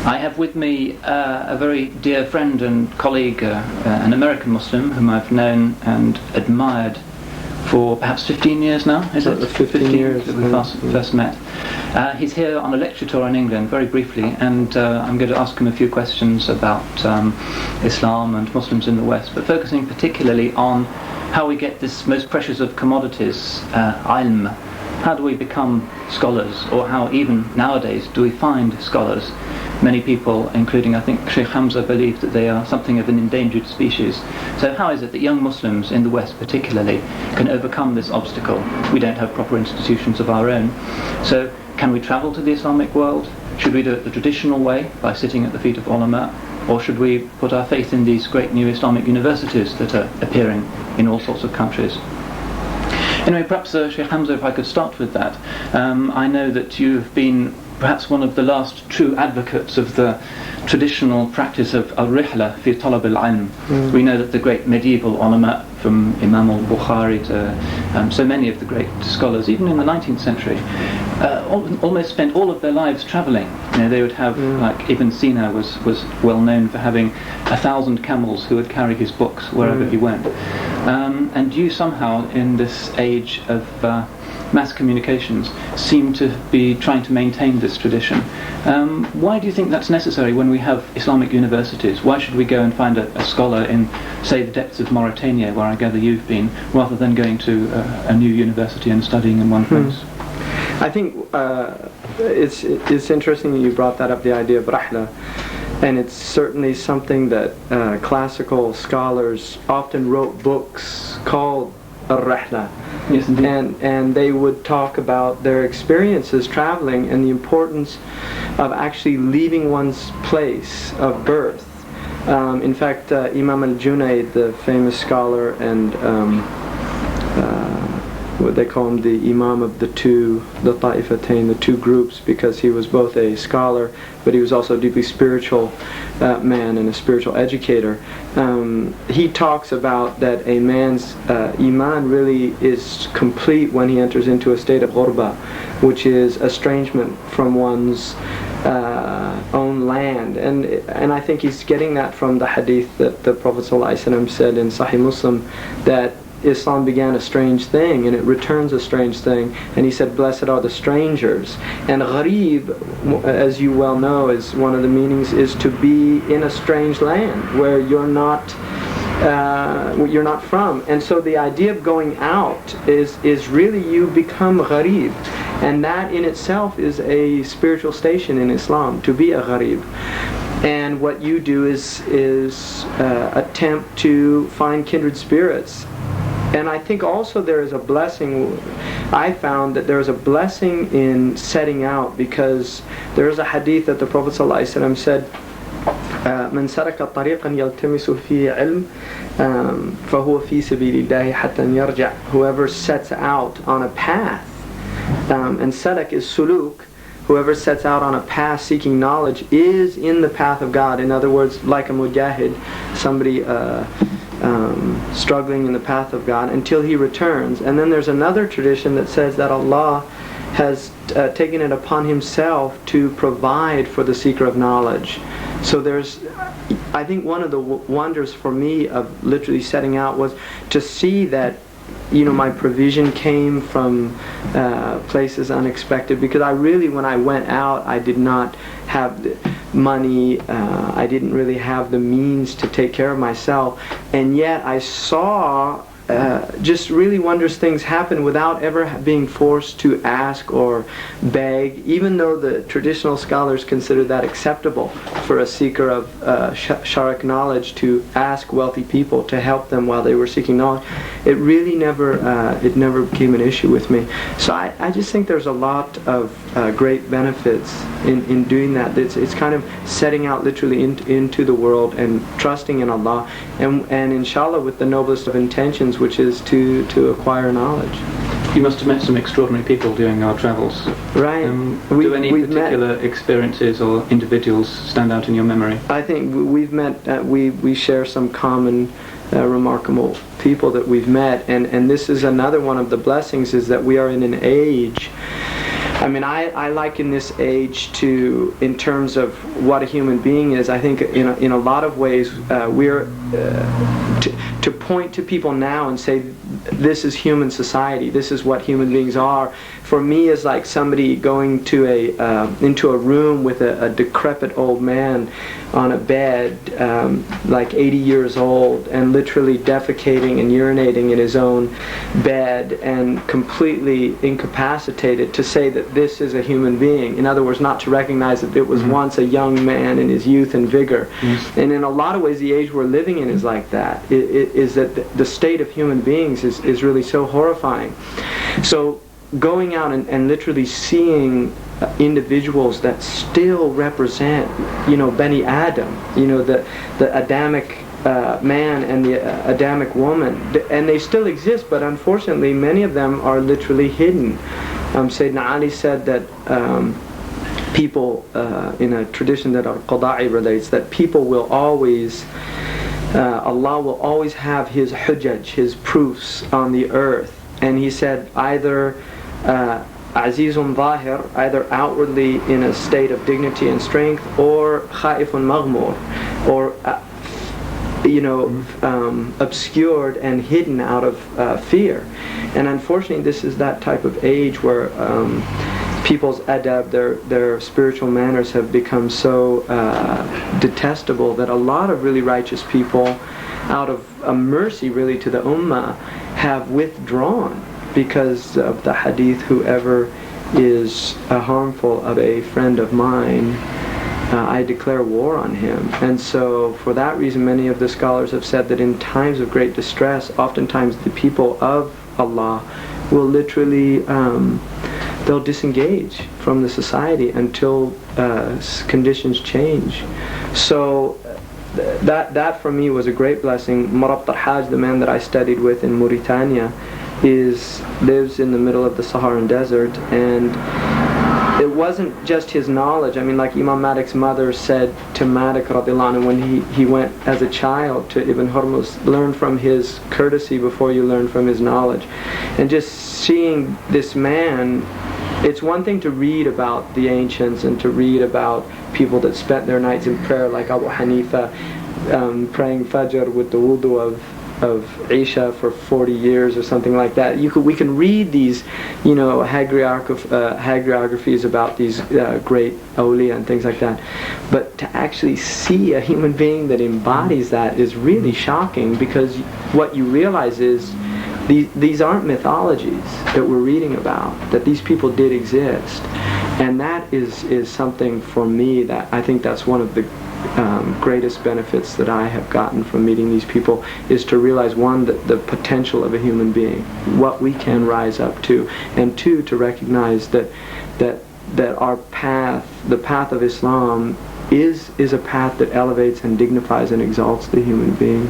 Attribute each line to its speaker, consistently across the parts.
Speaker 1: I have with me a very dear friend and colleague, an American Muslim whom I've known and admired for perhaps 15 years now, is it?
Speaker 2: 15 years
Speaker 1: that we first met. He's here on a lecture tour in England, very briefly, and I'm going to ask him a few questions about Islam and Muslims in the West, but focusing particularly on how we get this most precious of commodities, ilm. How do we become scholars, or how even nowadays do we find scholars? Many people, including I think Shaykh Hamza, believe that they are something of an endangered species. So how is it that young Muslims in the West particularly can overcome this obstacle? We don't have proper institutions of our own. So can we travel to the Islamic world? Should we do it the traditional way, by sitting at the feet of ulama? Or should we put our faith in these great new Islamic universities that are appearing in all sorts of countries? Anyway, perhaps Shaykh Hamza, if I could start with that. I know that you've been perhaps one of the last true advocates of the traditional practice of al-rihla fi talab al-ilm. We know that the great medieval ulama, from Imam al-Bukhari to so many of the great scholars, even in the 19th century, almost spent all of their lives travelling. You know, they would have, like Ibn Sina was well known for having 1,000 camels who would carry his books wherever he went. And you somehow, in this age of mass communications, seem to be trying to maintain this tradition. Why do you think that's necessary when we have Islamic universities? Why should we go and find a scholar in, say, the depths of Mauritania, where I gather you've been, rather than going to a new university and studying in one place?
Speaker 2: I think it's interesting that you brought that up, the idea of rahla, and it's certainly something that classical scholars often wrote books called al-rihla.
Speaker 1: Yes, indeed.
Speaker 2: And they would talk about their experiences traveling and the importance of actually leaving one's place of birth. In fact, Imam al-Junayd, the famous scholar and what they call him, the Imam of the Ta'ifatain, the two groups, because he was both a scholar, but he was also a deeply spiritual man and a spiritual educator. He talks about that a man's iman really is complete when he enters into a state of ghurba, which is estrangement from one's own land. And I think he's getting that from the hadith that the Prophet ﷺ said in Sahih Muslim, that Islam began a strange thing and it returns a strange thing, and he said, blessed are the strangers. And gharib, as you well know, is one of the meanings, is to be in a strange land where you're not from. And so the idea of going out is really you become gharib, and that in itself is a spiritual station in Islam, to be a gharib. And what you do is attempt to find kindred spirits. And I think also there is a blessing. I found that there is a blessing in setting out, because there is a hadith that the Prophet ﷺ said, "Man saraka tariqan yaltamisu fihi ilm, fahuwa fi sabilillahi hatta yarja." Whoever sets out on a path, and salak is suluk. Whoever sets out on a path seeking knowledge is in the path of God. In other words, like a mujahid, somebody struggling in the path of God until he returns. And then there's another tradition that says that Allah has taken it upon himself to provide for the seeker of knowledge. So I think one of the wonders for me of literally setting out was to see that, you know, my provision came from places unexpected, because I really, when I went out, I did not have the money, I didn't really have the means to take care of myself, and yet I saw just really wondrous things happen without ever being forced to ask or beg, even though the traditional scholars consider that acceptable for a seeker of sharic knowledge to ask wealthy people to help them while they were seeking knowledge. It really never became an issue with me. So I just think there's a lot of great benefits in doing that. It's kind of setting out literally into the world and trusting in Allah, and inshallah with the noblest of intentions, which is to acquire knowledge.
Speaker 1: You must have met some extraordinary people during our travels.
Speaker 2: Right.
Speaker 1: Do any particular experiences or individuals stand out in your memory?
Speaker 2: I think we've met, we share some common remarkable people that we've met, and this is another one of the blessings, is that we are in an age I mean, I liken this age to, in terms of what a human being is, I think in a lot of ways we're to point to people now and say this is human society, this is what human beings are, for me is like somebody going to into a room with a decrepit old man on a bed, like 80 years old, and literally defecating and urinating in his own bed and completely incapacitated, to say that this is a human being. In other words, not to recognize that it was once a young man in his youth and vigor. And in a lot of ways the age we're living in is like that. Is that the state of human beings is really so horrifying. So going out and literally seeing individuals that still represent, Bani Adam, the Adamic man and the Adamic woman, and they still exist, but unfortunately many of them are literally hidden. Sayyidina Ali said that people, in a tradition that Al-Qada'i relates, that people will always, Allah will always have His hujjaj, His proofs on the earth. And he said either Azizun Zahir, either outwardly in a state of dignity and strength, or Khaifun Maghmur, or obscured and hidden out of fear. And unfortunately this is that type of age where people's adab, their spiritual manners have become so detestable that a lot of really righteous people, out of a mercy really to the ummah, have withdrawn because of the hadith, whoever is harmful of a friend of mine, I declare war on him. And so for that reason many of the scholars have said that in times of great distress, oftentimes the people of Allah will literally they'll disengage from the society until conditions change. So that for me was a great blessing. Murabt al-Hajj, the man that I studied with in Mauritania, lives in the middle of the Saharan desert, and it wasn't just his knowledge. I mean, like Imam Malik's mother said to Malik radiallahu anhu when he went as a child to Ibn Hurmuz, learn from his courtesy before you learn from his knowledge. And just seeing this man, it's one thing to read about the ancients and to read about people that spent their nights in prayer, like Abu Hanifa, praying Fajr with the wudu of Isha for 40 years or something like that. We can read these, hagiographies about these great awliya and things like that. But to actually see a human being that embodies that is really shocking, because what you realize is these aren't mythologies that we're reading about, that these people did exist. And that is something for me that I think that's one of the greatest benefits that I have gotten from meeting these people, is to realize, one, that the potential of a human being, what we can rise up to, and two, to recognize that our path, the path of Islam, is a path that elevates and dignifies and exalts the human being.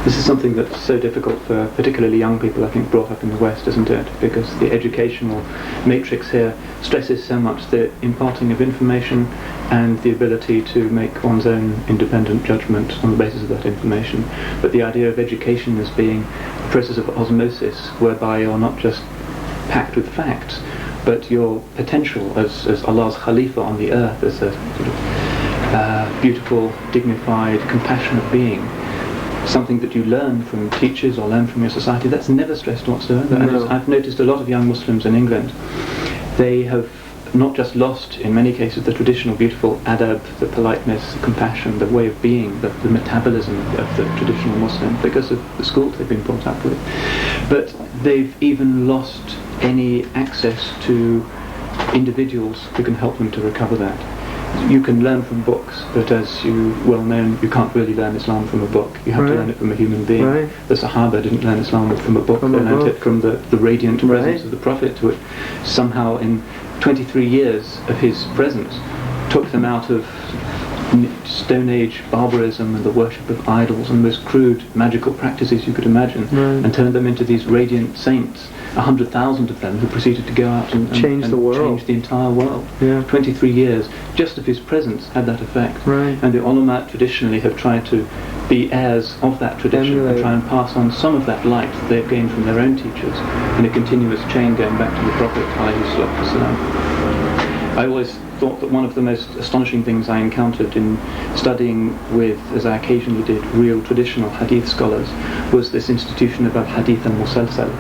Speaker 1: This is something that's so difficult for particularly young people, I think, brought up in the West, isn't it? Because the educational matrix here stresses so much the imparting of information and the ability to make one's own independent judgment on the basis of that information. But the idea of education as being a process of osmosis, whereby you're not just packed with facts, but your potential as Allah's Khalifa on the earth, as a sort of beautiful, dignified, compassionate being, something that you learn from teachers or learn from your society, that's never stressed whatsoever.
Speaker 2: No.
Speaker 1: I've noticed a lot of young Muslims in England, they have not just lost, in many cases, the traditional beautiful adab, the politeness, the compassion, the way of being, the metabolism of the traditional Muslim, because of the schools they've been brought up with, but they've even lost any access to individuals who can help them to recover that. You can learn from books, but as you well know, you can't really learn Islam from a book. You have to learn it from a human being.
Speaker 2: Right.
Speaker 1: The Sahaba didn't learn Islam from a book, they learned it from the radiant presence of the Prophet, who somehow in 23 years of his presence took them out of Stone Age barbarism and the worship of idols and the most crude magical practices you could imagine, and turned them into these radiant saints, 100,000 of them, who proceeded to go out and
Speaker 2: change the world,
Speaker 1: change the entire world. 23 years just of his presence had that effect. And the ulama traditionally have tried to be heirs of that tradition and try and pass on some of that light that they've gained from their own teachers in a continuous chain going back to the Prophet ﷺ. I always thought that one of the most astonishing things I encountered in studying with, as I occasionally did, real traditional hadith scholars was this institution of al-hadith al-musalsal,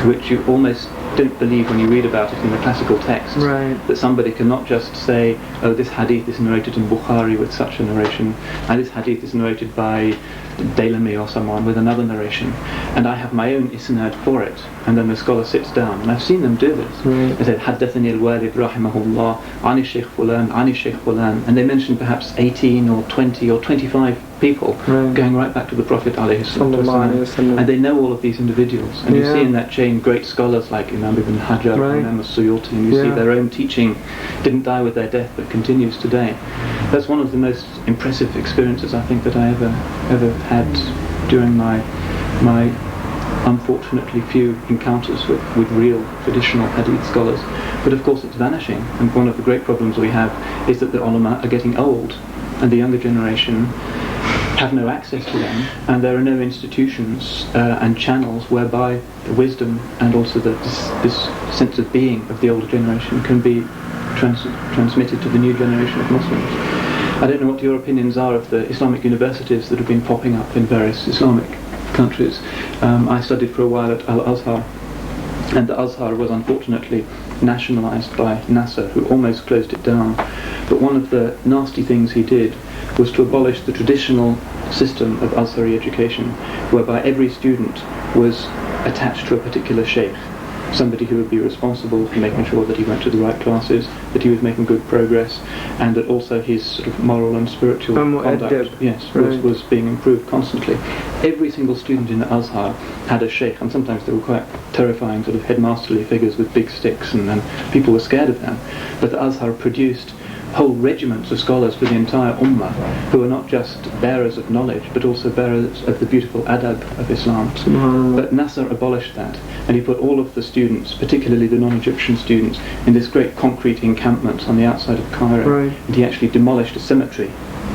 Speaker 1: which you almost don't believe when you read about it in the classical texts, that somebody can not just say, oh, this hadith is narrated in Bukhari with such a narration, and this hadith is narrated by Dailami or someone with another narration, and I have my own isnad for it, and then the scholar sits down, and I've seen them do this. They say, حدثني الوالد رحمه الله عن الشيخ فلان عن الشيخ فلان, and they mention perhaps 18 or 20 or 25 people going right back to the Prophet ﷺ, and they know all of these individuals, and you see in that chain great scholars like Imam Ibn Hajar and Imam al-Suyuti, and you see their own teaching didn't die with their death but continues today. That's one of the most impressive experiences I think that I ever had during my unfortunately few encounters with real traditional hadith scholars. But of course it's vanishing, and one of the great problems we have is that the ulama are getting old, and the younger generation have no access to them, and there are no institutions and channels whereby the wisdom and also this sense of being of the older generation can be transmitted to the new generation of Muslims. I don't know what your opinions are of the Islamic universities that have been popping up in various Islamic countries. I studied for a while at Al-Azhar, and the Azhar was unfortunately nationalized by Nasser, who almost closed it down. But one of the nasty things he did was to abolish the traditional system of Azhari education, whereby every student was attached to a particular sheikh, somebody who would be responsible for making sure that he went to the right classes, that he was making good progress, and that also his sort of moral and spiritual conduct was being improved constantly. Every single student in the Azhar had a sheikh, and sometimes they were quite terrifying sort of headmasterly figures with big sticks, and people were scared of them. But the Azhar produced whole regiments of scholars for the entire ummah, who are not just bearers of knowledge but also bearers of the beautiful adab of Islam. But Nasser abolished that, and he put all of the students, particularly the non-Egyptian students, in this great concrete encampment on the outside of Cairo, and he actually demolished a cemetery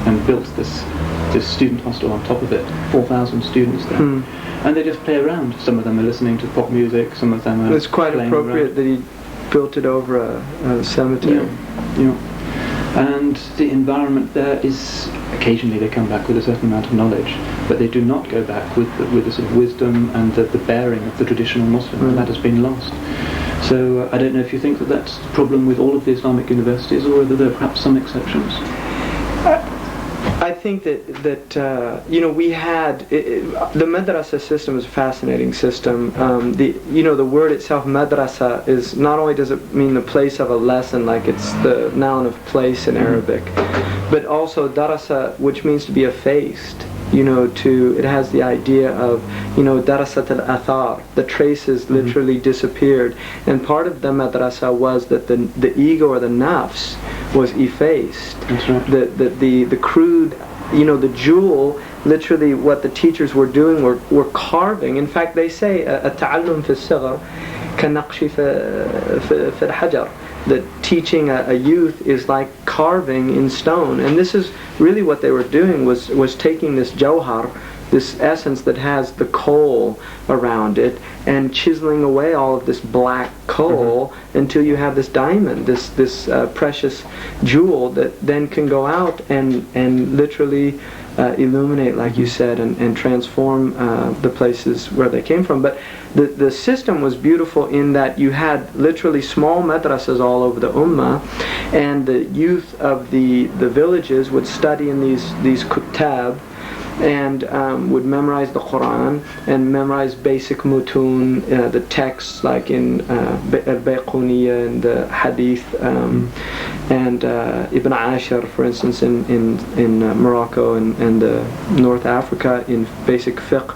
Speaker 1: and built this student hostel on top of it, 4,000 students there. And they just play around. Some of them are listening to pop music, some of them are
Speaker 2: It's quite appropriate that he built it over a cemetery.
Speaker 1: And the environment there is, occasionally they come back with a certain amount of knowledge, but they do not go back with the sort of wisdom and the bearing of the traditional Muslim, and that has been lost. So I don't know if you think that that's the problem with all of the Islamic universities, or whether there are perhaps some exceptions.
Speaker 2: I think that we had the madrasa system is a fascinating system. The word itself, madrasa, is not only does it mean the place of a lesson, like it's the noun of place in Arabic, but also darasa, which means to be effaced. It has the idea of, darasat al-athar, the traces literally disappeared, and part of the madrasa was that the ego or the nafs was effaced.
Speaker 1: That's right.
Speaker 2: The crude, the jewel, literally what the teachers were doing were carving. In fact, they say التعلم في الصغر كالنقش في الحجر, that teaching a youth is like carving in stone. And this is really what they were doing, was taking this jawhar, this essence that has the coal around it, and chiseling away all of this black coal until you have this diamond, this precious jewel that then can go out and literally illuminate, like you said, and transform the places where they came from. But the system was beautiful in that you had literally small madrasas all over the ummah, and the youth of the villages would study in these kutab, and would memorize the Qur'an and memorize basic mutun, the texts like in al-Bayquniya and the Hadith, and Ibn Ashar, for instance, in Morocco and North Africa in basic fiqh.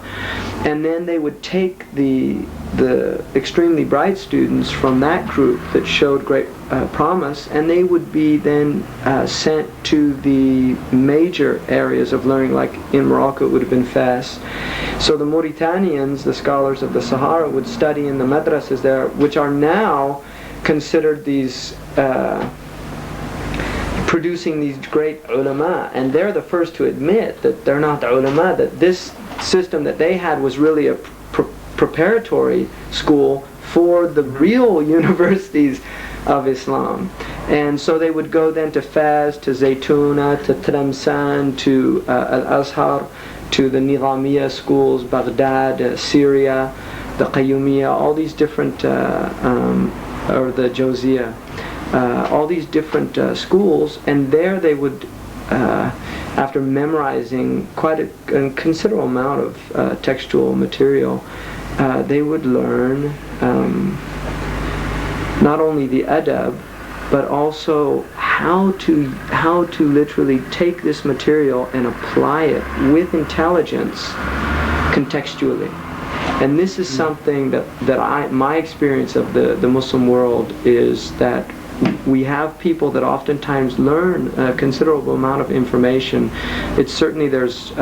Speaker 2: And then they would take the extremely bright students from that group that showed great promise, and they would be then sent to the major areas of learning, like in Morocco it would have been Fes. So the Mauritanians, the scholars of the Sahara, would study in the madrasas there, which are now considered these producing these great ulama, and they're the first to admit that they're not the ulama, that this system that they had was really a preparatory school for the real universities of Islam. And so they would go then to Fez, to Zaytuna, to Tlemcen, to Al-Azhar, to the Nizamiya schools, Baghdad, Syria, the Qayyumiyya, all these different, or the Jawziyya, all these different schools, and there they would, after memorizing quite a considerable amount of textual material, they would learn not only the adab, but also how to literally take this material and apply it with intelligence contextually. And this is something that my experience of the Muslim world is that we have people that oftentimes learn a considerable amount of information. It's certainly, there's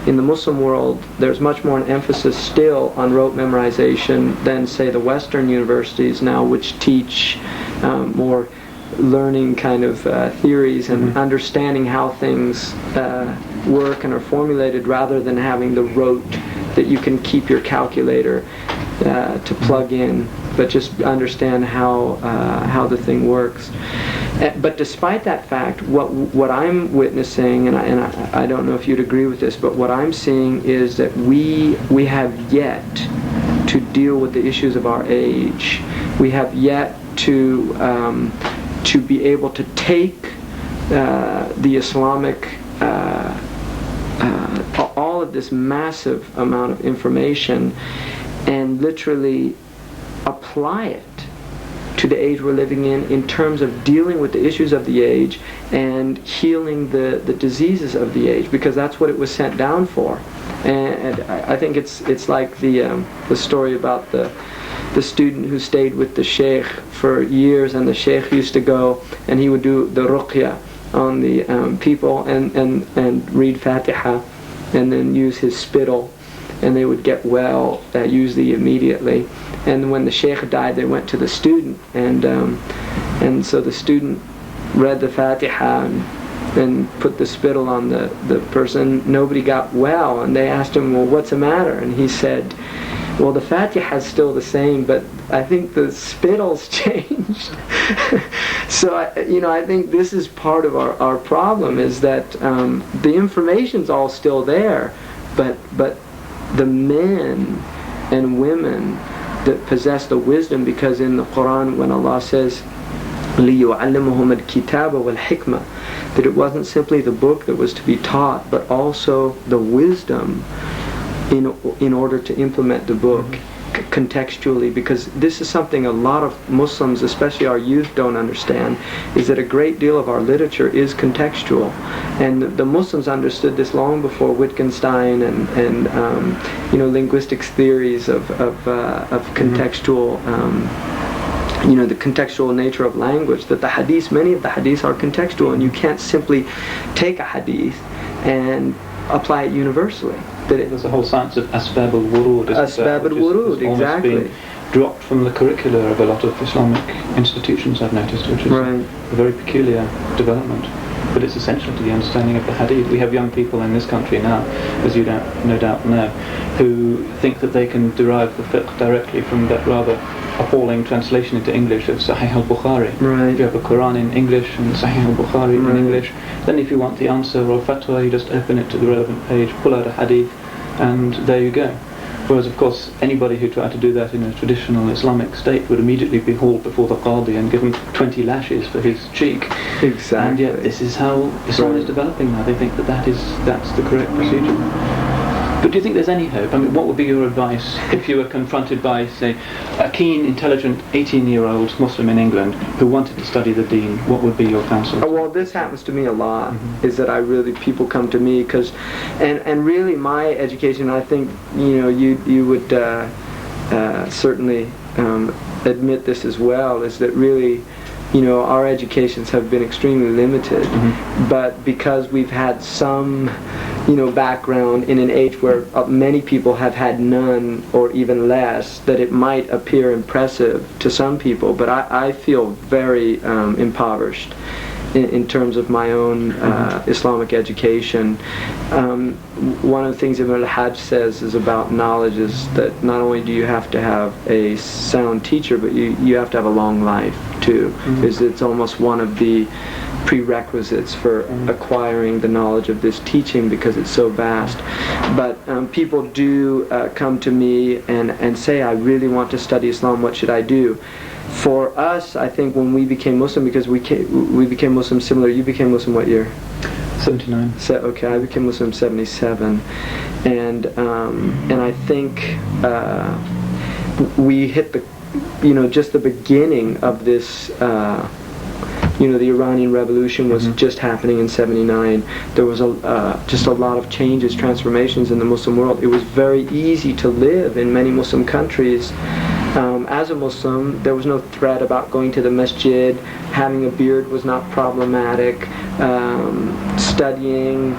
Speaker 2: in the Muslim world, there's much more an emphasis still on rote memorization than, say, the Western universities now, which teach more learning kind of theories and understanding how things work and are formulated, rather than having the rote that you can keep your calculator to plug in, but just understand how the thing works. But despite that fact, what I'm witnessing, and I don't know if you'd agree with this, but what I'm seeing is that we have yet to deal with the issues of our age. We have yet to be able to take the Islamic all of this massive amount of information and literally apply it to the age we're living in terms of dealing with the issues of the age and healing the diseases of the age, because that's what it was sent down for. And I think it's like the story about the student who stayed with the Shaykh for years, and the Shaykh used to go and he would do the ruqya on the people and read Fatiha and then use his spittle, and they would get well usually immediately. And when the Shaykh died, they went to the student, and so the student read the Fatiha and put the spittle on the person. Nobody got well, and they asked him, well, what's the matter? And he said, well, the Fatiha is still the same, but I think the spittle's changed. So I think this is part of our problem, is that the information's all still there, but the men and women that possess the wisdom, because in the Qur'an when Allah says لِيُعَلِّمُهُمَ الْكِتَابَ وَالْحِكْمَةِ, that it wasn't simply the book that was to be taught, but also the wisdom in order to implement the book contextually, because this is something a lot of Muslims, especially our youth, don't understand, is that a great deal of our literature is contextual, and the Muslims understood this long before Wittgenstein and linguistic theories of contextual the contextual nature of language, that the hadiths, many of the hadiths are contextual, and you can't simply take a hadith and apply it universally.
Speaker 1: There's a whole science of asbab al-wurud.
Speaker 2: Asbab al-wurud, exactly.
Speaker 1: Dropped from the curricula of a lot of Islamic institutions, I've noticed, which is a very peculiar development. But it's essential to the understanding of the hadith. We have young people in this country now, as you no doubt know, who think that they can derive the fiqh directly from that rather appalling translation into English of Sahih al-Bukhari. If you have a Quran in English and Sahih al-Bukhari in English, then if you want the answer or fatwa, you just open it to the relevant page, pull out a hadith, and there you go. Whereas, of course, anybody who tried to do that in a traditional Islamic state would immediately be hauled before the qadi and given 20 lashes for his cheek.
Speaker 2: Exactly.
Speaker 1: And yet this is how Islam is developing now. They think that's the correct procedure. But do you think there's any hope? I mean, what would be your advice if you were confronted by, say, a keen, intelligent 18-year-old Muslim in England who wanted to study the Deen? What would be your counsel?
Speaker 2: Well, this happens to me a lot, is that people come to me because, and really my education, I think, you would certainly admit this as well, is that really, our educations have been extremely limited, but because we've had some, background in an age where many people have had none or even less, that it might appear impressive to some people, but I feel very impoverished in terms of my own Islamic education. One of the things Ibn al-Hajj says is about knowledge is that not only do you have to have a sound teacher, but you have to have a long life too. It's almost one of the prerequisites for acquiring the knowledge of this teaching, because it's so vast. But people do come to me and say, I really want to study Islam, what should I do? For us, I think when we became Muslim, because we became Muslim similar, you became Muslim what year?
Speaker 1: 79.
Speaker 2: So, okay, I became Muslim 77, and I think we hit the, just the beginning of this. The Iranian Revolution was just happening in 79. There was just a lot of changes, transformations in the Muslim world. It was very easy to live in many Muslim countries. As a Muslim, there was no threat about going to the masjid. Having a beard was not problematic. Studying,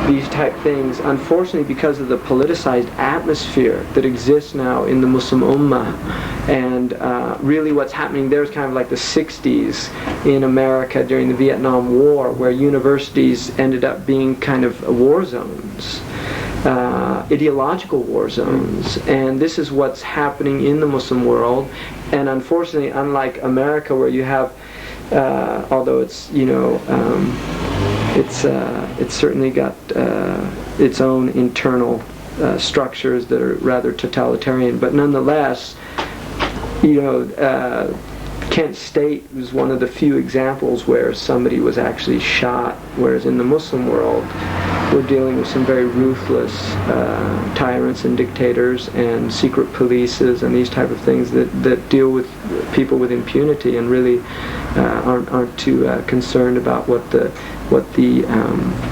Speaker 2: these type things. Unfortunately, because of the politicized atmosphere that exists now in the Muslim Ummah, and really what's happening there is kind of like the 60s in America during the Vietnam War, where universities ended up being kind of war zones. Ideological war zones, and this is what's happening in the Muslim world. And unfortunately, unlike America, where you have, although it's it's certainly got its own internal structures that are rather totalitarian, but nonetheless, Kent State was one of the few examples where somebody was actually shot, whereas in the Muslim world, we're dealing with some very ruthless tyrants and dictators and secret polices and these type of things that deal with people with impunity and really aren't too concerned about what the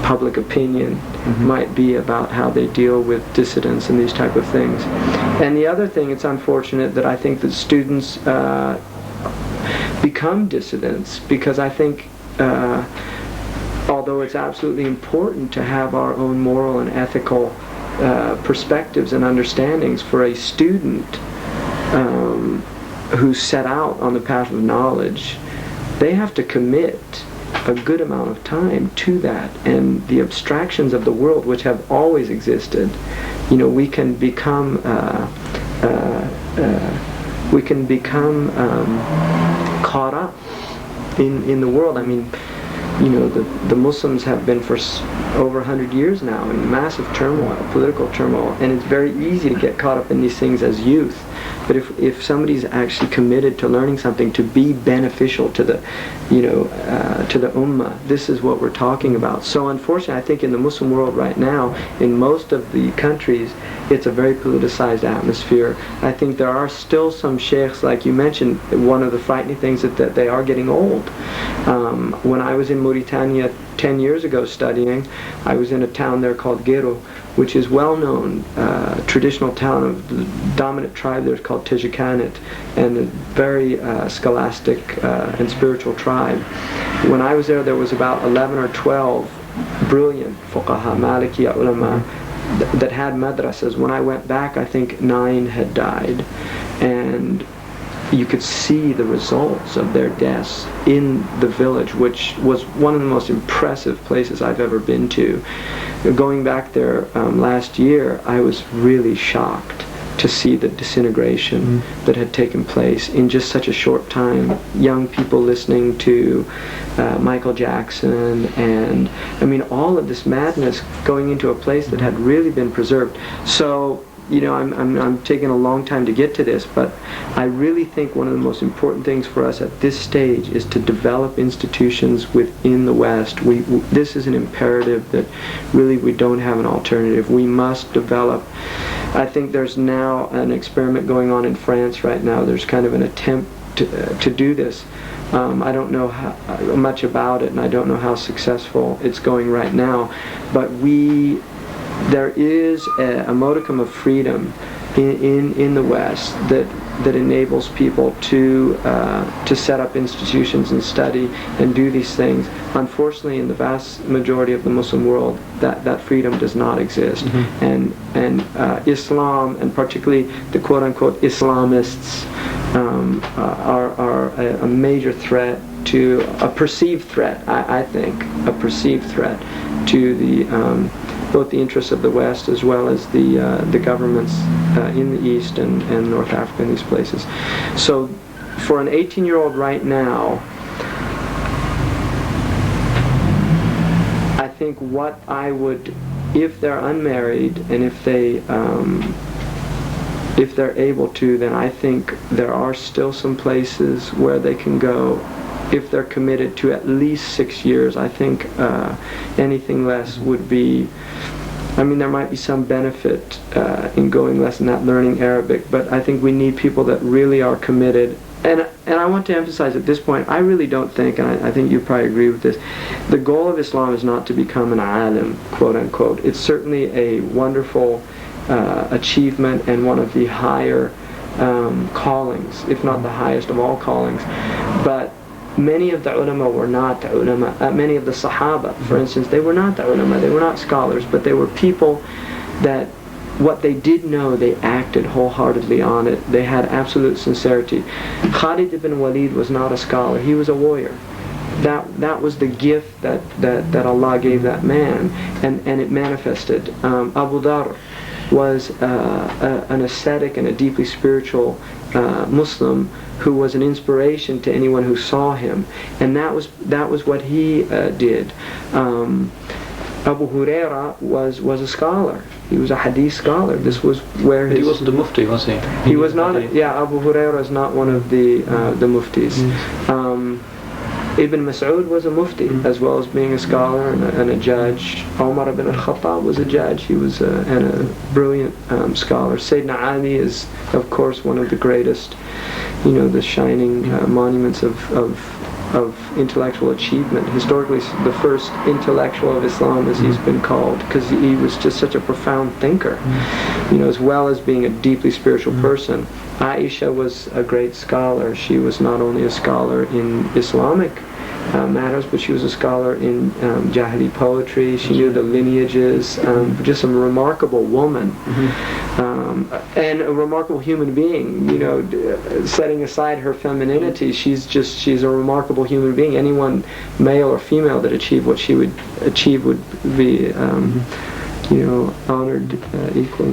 Speaker 2: public opinion might be about how they deal with dissidents and these type of things. And the other thing, it's unfortunate that I think that students become dissidents, because I think although it's absolutely important to have our own moral and ethical perspectives and understandings, for a student who's set out on the path of knowledge, they have to commit a good amount of time to that, and the abstractions of the world which have always existed, we can become caught up in the world. I mean, the Muslims have been for over 100 years now in massive turmoil, political turmoil, and it's very easy to get caught up in these things as youth. But if somebody's actually committed to learning something to be beneficial to the, to the ummah, this is what we're talking about. So unfortunately, I think in the Muslim world right now, in most of the countries, it's a very politicized atmosphere. I think there are still some sheikhs, like you mentioned, one of the frightening things is that they are getting old. When I was in Mauritania 10 years ago studying, I was in a town there called Gero, which is well-known, traditional town of the dominant tribe there is called Tijikanit, and a very scholastic and spiritual tribe. When I was there was about 11 or 12 brilliant fuqaha, Maliki ulama, that had madrasas. When I went back, I think 9 had died, and you could see the results of their deaths in the village, which was one of the most impressive places I've ever been to. Going back there last year, I was really shocked to see the disintegration that had taken place in just such a short time. Young people listening to Michael Jackson, and all of this madness going into a place that had really been preserved. So I'm taking a long time to get to this, but I really think one of the most important things for us at this stage is to develop institutions within the West. This is an imperative that really we don't have an alternative. We must develop. I think there's now an experiment going on in France right now. There's kind of an attempt to do this. I don't know much about it, and I don't know how successful it's going right now, but there is a modicum of freedom in the West that enables people to set up institutions and study and do these things. Unfortunately, in the vast majority of the Muslim world, that freedom does not exist. And Islam, and particularly the quote-unquote Islamists, are a major threat to a perceived threat. I think a perceived threat to the both the interests of the West as well as the governments in the East and North Africa and these places. So for an 18-year-old right now, I think what I would, if they're unmarried and if they're able to, then I think there are still some places where they can go if they're committed to at least 6 years. I think anything less would be, I mean, there might be some benefit in going less than that, learning Arabic, but I think we need people that really are committed. And I want to emphasize at this point, I really don't think, and I think you probably agree with this, the goal of Islam is not to become an alim, quote unquote. It's certainly a wonderful achievement and one of the higher callings, if not the highest of all callings. But many of the ulama were not the ulama. Many of the Sahaba, for instance, they were not the ulama. They were not scholars, but they were people that what they did know, they acted wholeheartedly on it. They had absolute sincerity. Khalid ibn Walid was not a scholar. He was a warrior. That was the gift that Allah gave that man, and it manifested. Abu Dhar was an ascetic and a deeply spiritual Muslim who was an inspiration to anyone who saw him, and that was what he did. Abu Huraira was a scholar. He was a hadith scholar. This was where his...
Speaker 1: But he wasn't a mufti, was he?
Speaker 2: He was not. Abu Huraira is not one of the muftis. Ibn Mas'ud was a mufti, as well as being a scholar and a judge. Umar ibn al-Khattab was a judge. He was and a brilliant scholar. Sayyidina Ali is, of course, one of the greatest, the shining monuments of intellectual achievement. Historically, the first intellectual of Islam, as he's been called, because he was just such a profound thinker, as well as being a deeply spiritual person. Aisha was a great scholar. She was not only a scholar in Islamic matters, but she was a scholar in Jahili poetry. She knew the lineages. Just a remarkable woman, and a remarkable human being. Setting aside her femininity, she's a remarkable human being. Anyone, male or female, that achieved what she would achieve would be, honored equally.